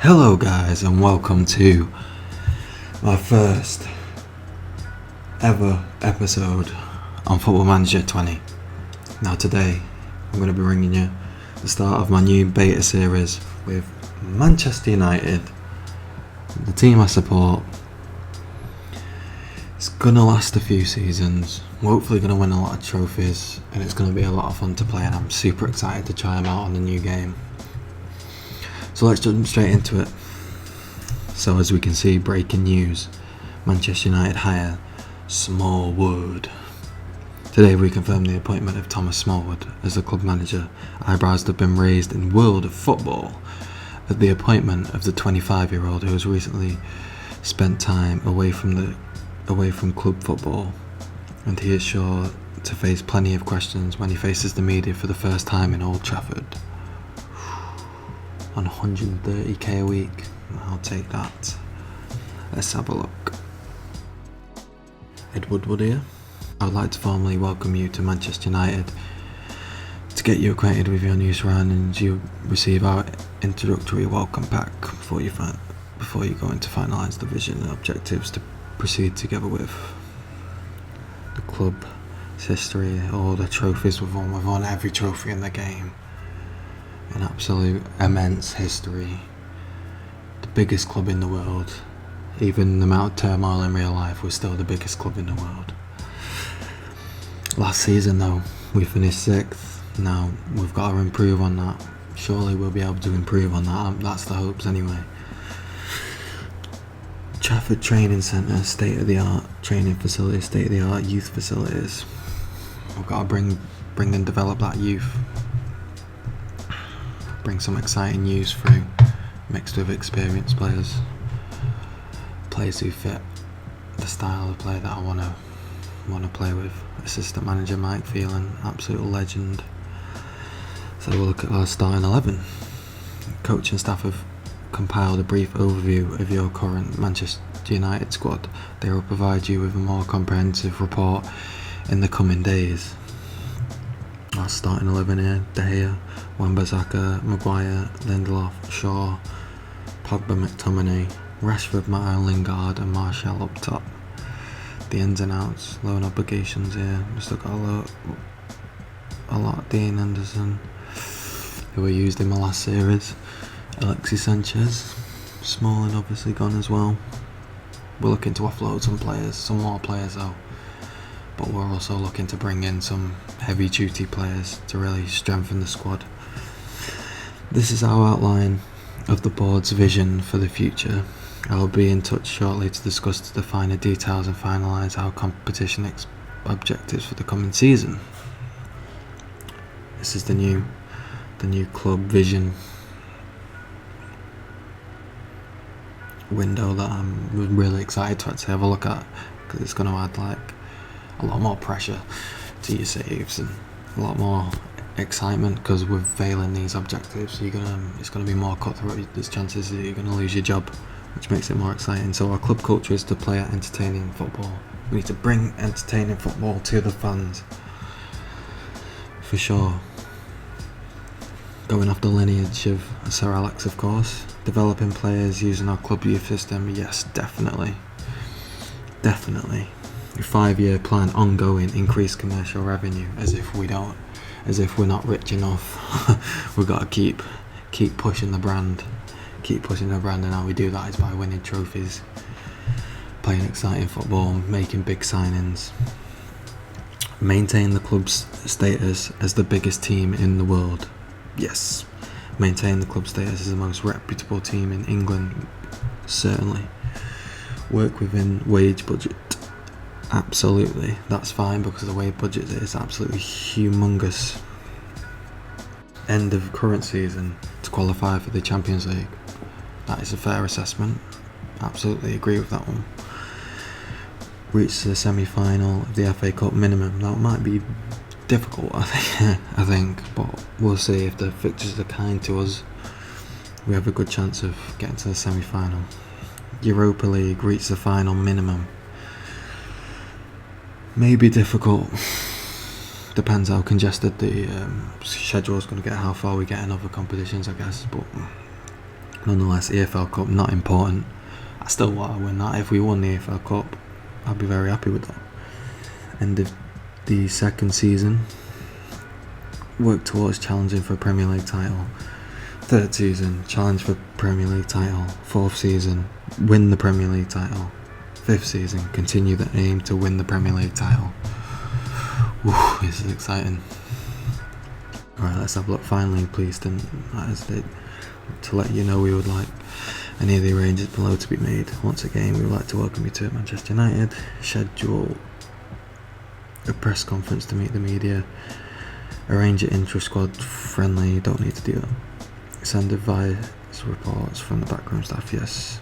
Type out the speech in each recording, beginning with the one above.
Hello guys, and welcome to my first ever episode on Football Manager 20. Now today I'm going to be bringing you the start of my new beta series with Manchester United, the team I support. It's going to last a few seasons, we're hopefully going to win a lot of trophies, and it's going to be a lot of fun to play, and I'm super excited to try them out on the new game. So let's jump straight into it. So as we can see, breaking news: Manchester United hire Smallwood. Today we confirmed the appointment of Thomas Smallwood as the club manager. Eyebrows have been raised in the world of football at the appointment of the 25-year-old who has recently spent time away from club football, and he is sure to face plenty of questions when he faces the media for the first time in Old Trafford. On 130k a week, I'll take that. Let's have a look. Ed Woodward here. I would like to formally welcome you to Manchester United. To get you acquainted with your new surroundings, you receive our introductory welcome pack before you go in to finalise the vision and objectives to proceed together with. The club's history, all the trophies we've won every trophy in the game. An absolute immense history. The biggest club in the world. Even the amount of turmoil in real life, we're still the biggest club in the world. Last season though, we finished 6th. Now we've got to improve on that. Surely we'll be able to improve on that. That's the hopes anyway. Trafford Training Centre, state of the art training facilities, state of the art youth facilities. We've got to bring and develop that youth. Bring some exciting news through, mixed with experienced players who fit the style of play that I want to play with. Assistant manager Mike Phelan, absolute legend. So we'll look at our starting 11. Coach and staff have compiled a brief overview of your current Manchester United squad. They will provide you with a more comprehensive report in the coming days. Our starting 11 here: De Gea, Wan-Bissaka, Maguire, Lindelof, Shaw, Pogba, McTominay, Rashford, Matt, Lingard and Martial up top. The ins and outs, loan obligations here. We've still got a lot. Dean Henderson, who we used in my last series. Alexis Sanchez, Smalling obviously gone as well. We're looking to offload some more players though. But we're also looking to bring in some heavy duty players to really strengthen the squad. This is our outline of the board's vision for the future. I'll be in touch shortly to discuss the finer details and finalise our competition objectives for the coming season. This is the new club vision window that I'm really excited to actually have a look at, because it's going to add a lot more pressure to your saves and a lot more excitement, because we're failing these objectives. It's going to be more cutthroat. There's chances that you're going to lose your job, which makes it more exciting. So our club culture is to play at entertaining football. We need to bring entertaining football to the fans, for sure. Going off the lineage of Sir Alex, of course. Developing players using our club youth system, yes, definitely. Your 5-year plan, ongoing, increased commercial revenue. As if we're not rich enough. We've got to keep pushing the brand. And how we do that is by winning trophies, playing exciting football, making big signings. Maintain the club's status as the biggest team in the world. Yes, maintain the club status as the most reputable team in England, certainly. Work within wage budget. Absolutely, that's fine, because the wage budget is absolutely humongous. End of current season to qualify for the Champions League. That is a fair assessment. Absolutely agree with that one. Reach the semi-final of the FA Cup minimum. That might be difficult, I think, but we'll see. If the fixtures are kind to us, we have a good chance of getting to the semi-final. Europa League, reach the final minimum. Maybe difficult. Depends how congested the schedule is going to get, how far we get in other competitions, I guess. But Nonetheless, EFL Cup, not important. I still want to win that. If we won the EFL Cup, I'd be very happy with that. End of the second season, work towards challenging for a Premier League title. Third season, challenge for Premier League title. Fourth season, win the Premier League title. Fifth season, continue the aim to win the Premier League title. Woo, this is exciting. Alright, let's have a look. Finally, pleased and to let you know we would like any of the arrangements below to be made. Once again, we would like to welcome you to Manchester United. Schedule a press conference to meet the media. Arrange an intra-squad friendly. You don't need to do that. Send advice reports from the backroom staff. Yes.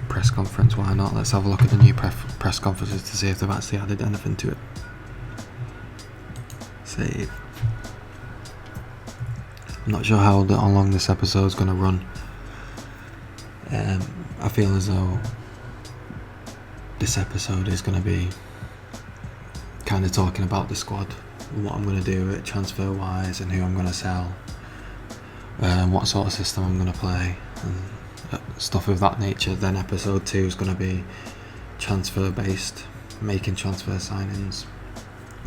Press conference, why not? Let's have a look at the new press conferences to see if they've actually added anything to it. Save. I'm not sure how long this episode is going to run. I feel as though this episode is going to be kind of talking about the squad, what I'm going to do it transfer wise, and who I'm going to sell, what sort of system I'm going to play, and stuff of that nature. Then episode 2 is going to be transfer based, making transfer signings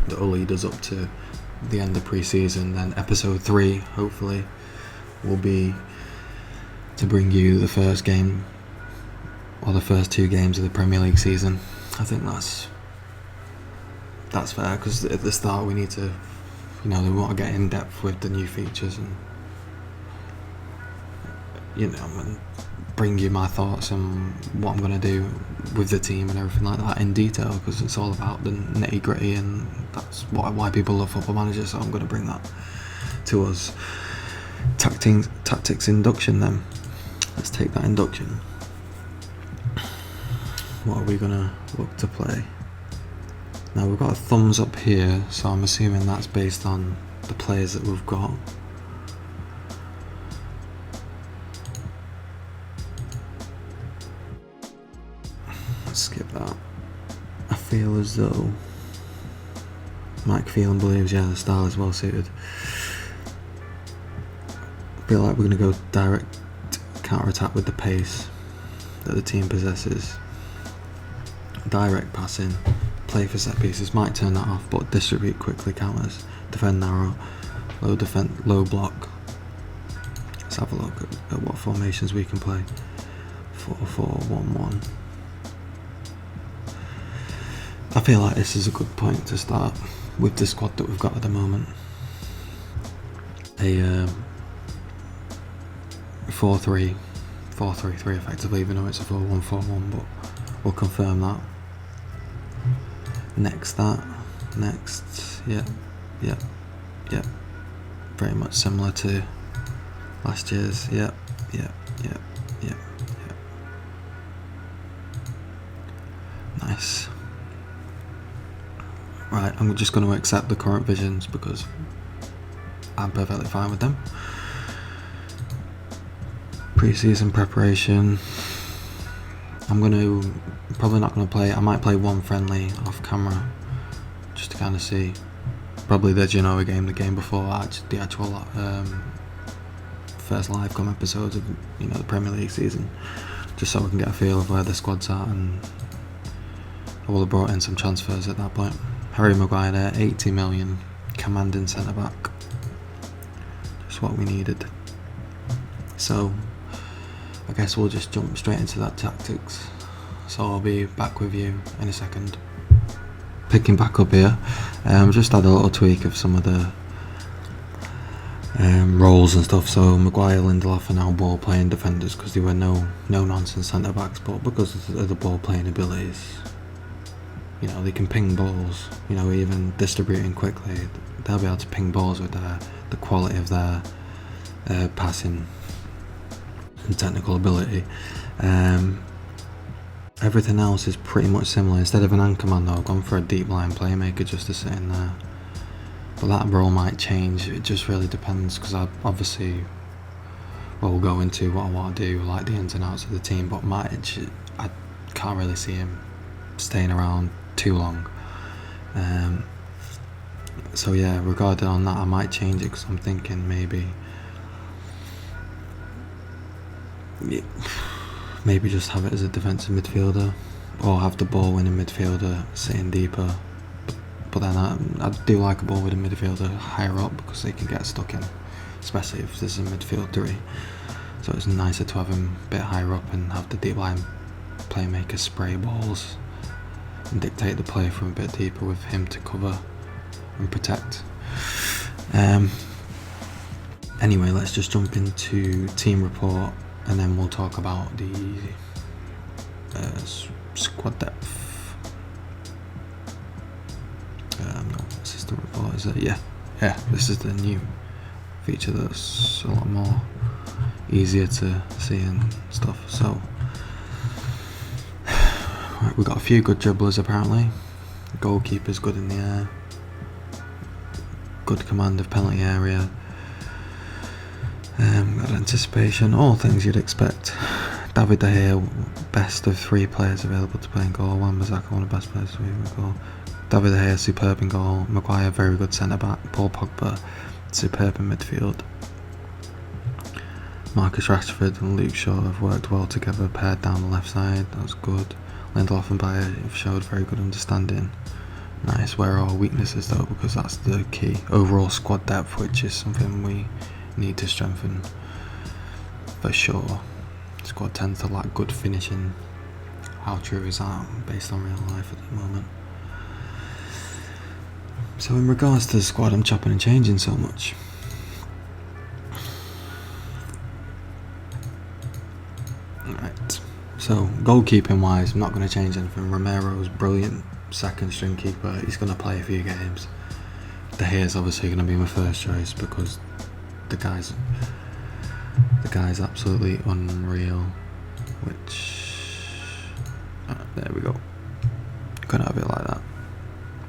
that will lead us up to the end of pre-season. Then episode 3 hopefully will be to bring you the first game or the first 2 games of the Premier League season. I think that's fair, because at the start we need to, we want to get in depth with the new features and and bring you my thoughts and what I'm going to do with the team and everything like that in detail, because it's all about the nitty gritty, and that's why people love Football Manager. So I'm going to bring that to us. Tactics induction then. Let's take that induction. What are we going to look to play? Now we've got a thumbs up here, so I'm assuming that's based on the players that we've got. Let's skip that. I feel as though Mike Phelan believes, the style is well suited. I feel like we're going to go direct counter-attack with the pace that the team possesses. Direct passing, play for set pieces, might turn that off, but distribute quickly, counters, defend narrow, low block. Let's have a look at what formations we can play. 4-4-1-1. I feel like this is a good point to start with the squad that we've got at the moment. A 4-3-3 effectively, even though it's a 4-1-4-1, but we'll confirm that. Next, yeah, very much similar to last year's, yeah. Nice. Right, I'm just going to accept the current visions because I'm perfectly fine with them. Pre-season preparation. I'm probably not going to play. I might play one friendly off camera just to kind of see. Probably the Genoa game, the game before the actual first live come episodes of the Premier League season, just so we can get a feel of where the squad's at. And I will have brought in some transfers at that point. Harry Maguire there, 80 million, commanding centre back, just what we needed. So I guess we'll just jump straight into that tactics. So I'll be back with you in a second. Picking back up here, just had a little tweak of some of the roles and stuff. So Maguire, Lindelof are now ball playing defenders because they were no nonsense centre backs, but because of the ball playing abilities, they can ping balls, even distributing quickly, they'll be able to ping balls with the quality of their passing and technical ability. Everything else is pretty much similar. Instead of an anchor man though, I've gone for a deep line playmaker just to sit in there. But that role might change, it just really depends, because I obviously we'll go into what I want to do, like the ins and outs of the team, but I can't really see him staying around too long. So yeah, regarding on that, I might change it, because I'm thinking maybe maybe just have it as a defensive midfielder, or have the ball winning midfielder sitting deeper. But then I do like a ball winning midfielder higher up because they can get stuck in, especially if there's a midfield three. So it's nicer to have him a bit higher up and have the deep line playmaker spray balls and dictate the play from a bit deeper with him to cover and protect. Anyway, let's just jump into team report and then we'll talk about the squad depth. No, assistant report, is it? Yeah, this is the new feature that's a lot more easier to see and stuff. So we've got a few good dribblers apparently. Goalkeeper's good in the air, good command of penalty area, got anticipation, all things you'd expect. David De Gea, best of 3 players available to play in goal. Wan-Bissaka, one of the best players to play in goal. David De Gea, superb in goal. Maguire, very good centre back. Paul Pogba, superb in midfield. Marcus Rashford and Luke Shaw have worked well together, paired down the left side. That was good. Lindelof and Bayer have showed very good understanding. Nice. Where are our weaknesses though? Because that's the key. Overall squad depth, which is something we need to strengthen for sure. Squad tends to lack good finishing. How true is that based on real life at the moment? So in regards to the squad, I'm chopping and changing so much. Right. So goalkeeping wise, I'm not going to change anything. Romero's brilliant second string keeper. He's going to play a few games. De Gea's obviously going to be my first choice because the guy's absolutely unreal. There we go. Gonna have it like that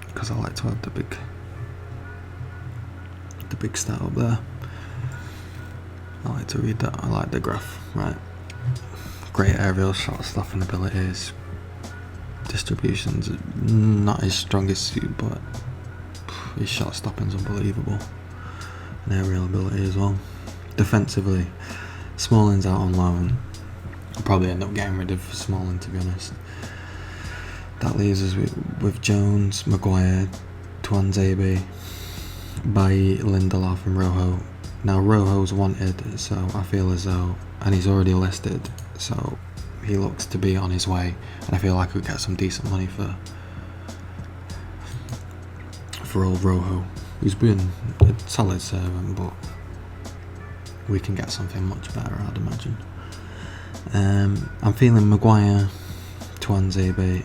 because I like to have the big stat up there. I like to read that. I like the graph. Right. Great aerial shot stopping abilities. Distribution's not his strongest suit, but his shot stopping's unbelievable. And aerial ability as well. Defensively, Smalling's out on loan. I'll probably end up getting rid of Smalling, to be honest. That leaves us with Jones, Maguire, Tuanzebe, Bailly, Lindelof and Rojo. Now Rojo's wanted, so I feel as though, and he's already listed, so he looks to be on his way, and I feel like we'll get some decent money for old Rojo, who's been a solid servant, but we can get something much better, I'd imagine. I'm feeling Maguire, Tuanzebe.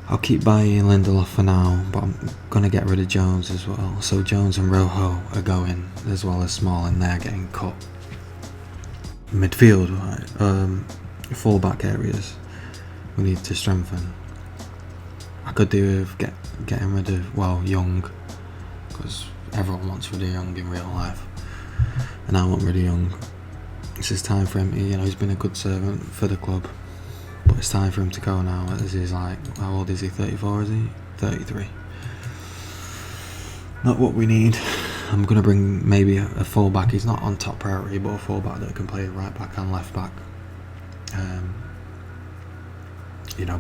I'll keep Bailly and Lindelof for now, but I'm going to get rid of Jones as well. So Jones and Rojo are going, as well as Smalling, they're getting cut. Midfield, right? Full-back areas we need to strengthen. I could do with getting rid of, Young, because everyone wants rid of Young in real life, and I want rid of Young. This is time for him. He's been a good servant for the club, but it's time for him to go now. As he's how old is he? 34, is he? 33. Not what we need. I'm going to bring maybe a full-back. He's not on top priority, but a full-back that can play right back and left back.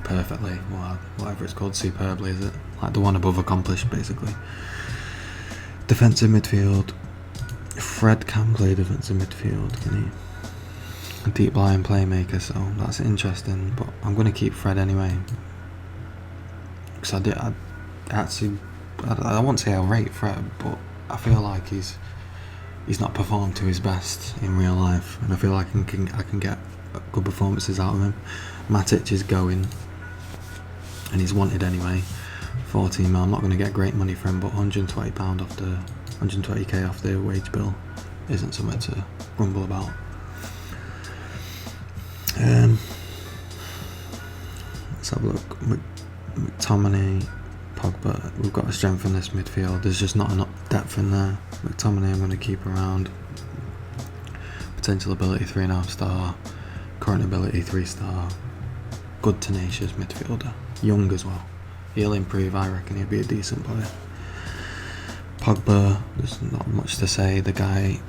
Perfectly, whatever it's called, superbly, is it? Like the one above accomplished, basically. Defensive midfield. Fred can play defensive midfield, can he? A deep line playmaker, so that's interesting. But I'm going to keep Fred anyway, because I won't say I rate Fred, but I feel like he's not performed to his best in real life, and I feel like I can get good performances out of him. Matic is going, and he's wanted anyway. 14 mil. I'm not going to get great money for him, but £120 off the 120k off the wage bill isn't something to grumble about. Let's have a look. McTominay, Pogba. We've got to strengthen this midfield. There's just not enough depth in there. McTominay I'm going to keep around. Potential ability 3.5 star. Current ability 3 star. Good tenacious midfielder. Young as well. He'll improve. I reckon he'll be a decent player. Pogba, there's not much to say. The guy,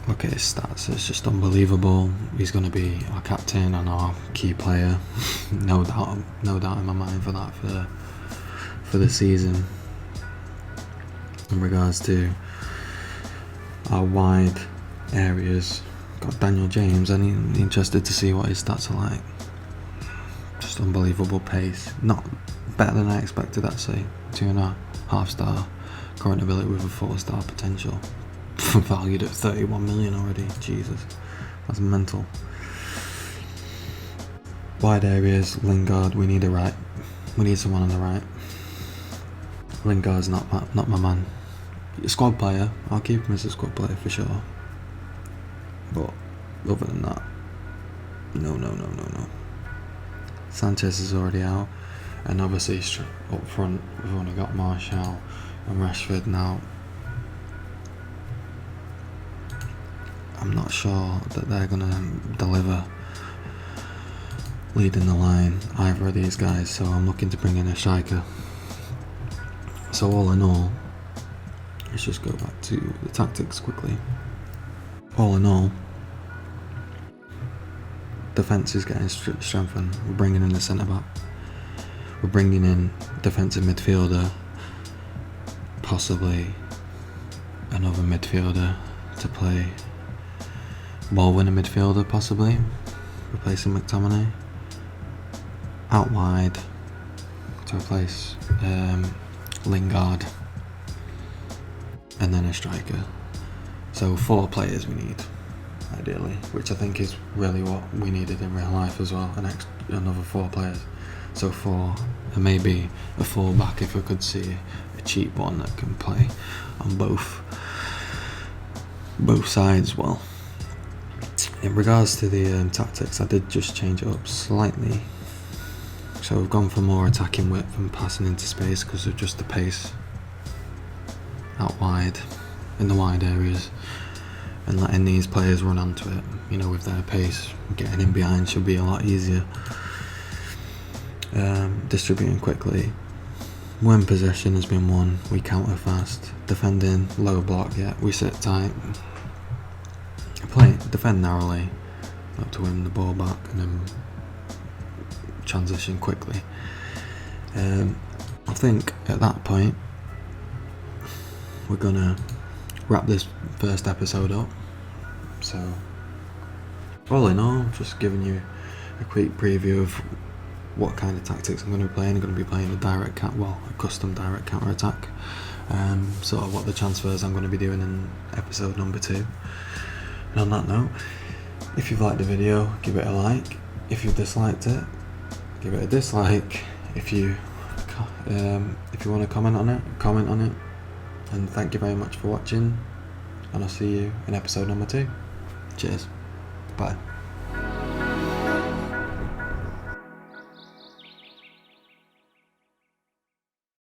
look at his stats, it's just unbelievable. He's going to be our captain and our key player. no doubt in my mind for that for the season. In regards to our wide areas, got Daniel James. I'm interested to see what his stats are like. Just unbelievable pace. Not better than I expected, actually. 2.5 star. Current ability with a 4-star potential. Valued at 31 million already. Jesus, that's mental. Wide areas, Lingard. We need someone on the right. Lingard's not my man. A squad player. I'll keep him as a squad player for sure. But other than that, no. Sanchez is already out, and obviously up front we've only got Martial and Rashford now. I'm not sure that they're going to deliver leading the line, either of these guys, so I'm looking to bring in a striker. So all in all, let's just go back to the tactics quickly. All in all, defence is getting strengthened. We're bringing in the centre-back. We're bringing in defensive midfielder, possibly another midfielder to play ball-winning midfielder, possibly replacing McTominay. Out wide to replace Lingard, and then a striker. So 4 players we need, ideally, which I think is really what we needed in real life as well. Another 4 players. So 4, and maybe a full back if we could see a cheap one that can play on both sides well. In regards to the tactics, I did just change it up slightly. So we've gone for more attacking width and passing into space because of just the pace out wide in the wide areas, and letting these players run onto it. With their pace, getting in behind should be a lot easier. Distributing quickly. When possession has been won, we counter fast. Defending, low block, we sit tight. Defend narrowly, not to win the ball back, and then transition quickly. I think at that point we're gonna wrap this first episode up. So all in all, just giving you a quick preview of what kind of tactics I'm going to be playing. I'm going to be playing a custom direct counter attack. Sort of what the transfers I'm going to be doing in episode number 2. And on that note, if you've liked the video, give it a like. If you've disliked it, give it a dislike. If you want to comment on it. And thank you very much for watching, and I'll see you in episode number 2. Cheers. Bye.